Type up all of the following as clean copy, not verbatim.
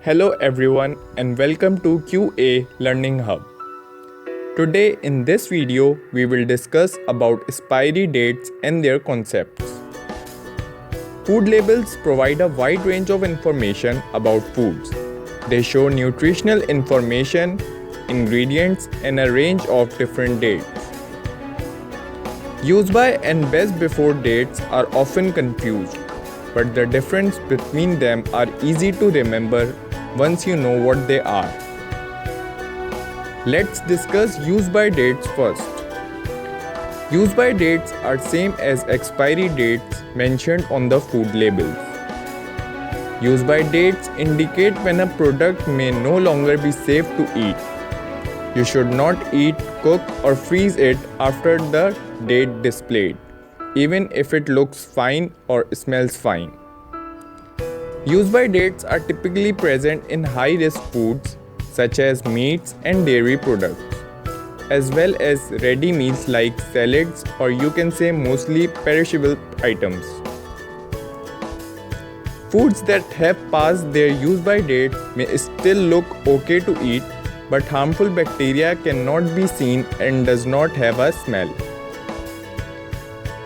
Hello everyone and welcome to QA Learning Hub. Today in this video we will discuss about expiry dates and their concepts. Food labels provide a wide range of information about foods. They show nutritional information, ingredients and a range of different dates. Use by and best before dates are often confused, but the difference between them are easy to remember once you know what they are. Let's discuss use by dates first. Use by dates are same as expiry dates mentioned on the food labels. Use by dates indicate when a product may no longer be safe to eat. You should not eat, cook or freeze it after the date displayed, even if it looks fine or smells fine. Use by dates are typically present in high-risk foods such as meats and dairy products, as well as ready meals like salads, or you can say mostly perishable items. Foods that have passed their use by date may still look okay to eat, but harmful bacteria cannot be seen and does not have a smell.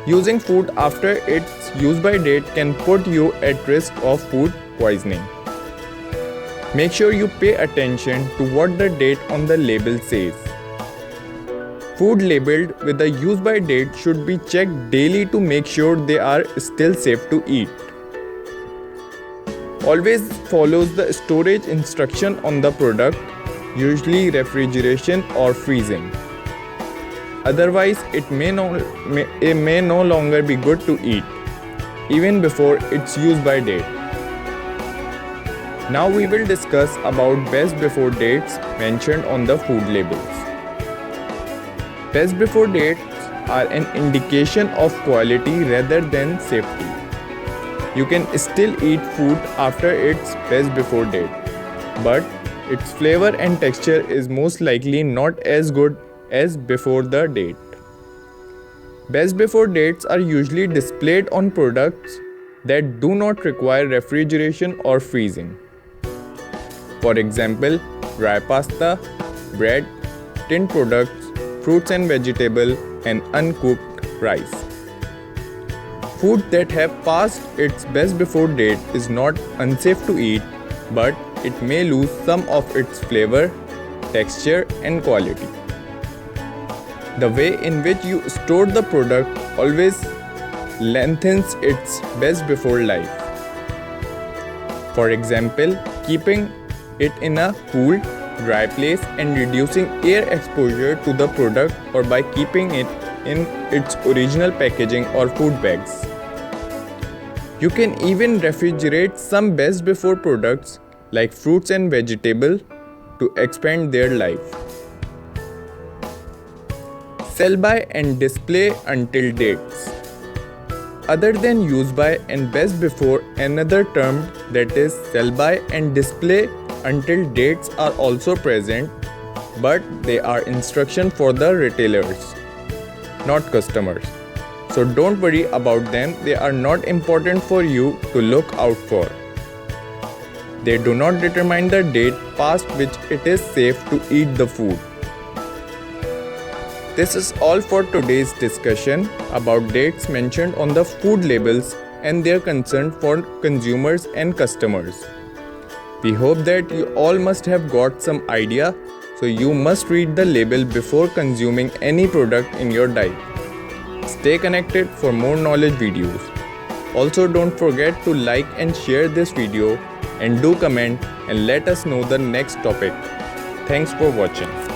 Using food after its use by date can put you at risk of food poisoning. Make sure you pay attention to what the date on the label says. Food labeled with a use by date should be checked daily to make sure they are still safe to eat. Always follows the storage instruction on the product, usually refrigeration or freezing. Otherwise, it may no longer be good to eat, even before its use by date. Now we will discuss about best before dates mentioned on the food labels. Best before dates are an indication of quality rather than safety. You can still eat food after its best before date, but its flavor and texture is most likely not as good as before the date. Best before dates are usually displayed on products that do not require refrigeration or freezing. For example, dry pasta, bread, tinned products, fruits and vegetables, and uncooked rice. Food that have passed its best before date is not unsafe to eat, but it may lose some of its flavor, texture, and quality. The way in which you store the product always lengthens its best before life. For example, keeping it in a cool, dry place and reducing air exposure to the product, or by keeping it in its original packaging or food bags. You can even refrigerate some best before products like fruits and vegetables to expand their life. Sell by and display until dates. Other than use by and best before, another term that is sell by and display until dates are also present, but they are instruction for the retailers, not customers. So don't worry about them, they are not important for you to look out for. They do not determine the date past which it is safe to eat the food. This is all for today's discussion about dates mentioned on the food labels and their concern for consumers and customers. We hope that you all must have got some idea, so you must read the label before consuming any product in your diet. Stay connected for more knowledge videos. Also, don't forget to like and share this video, and do comment and let us know the next topic. Thanks for watching.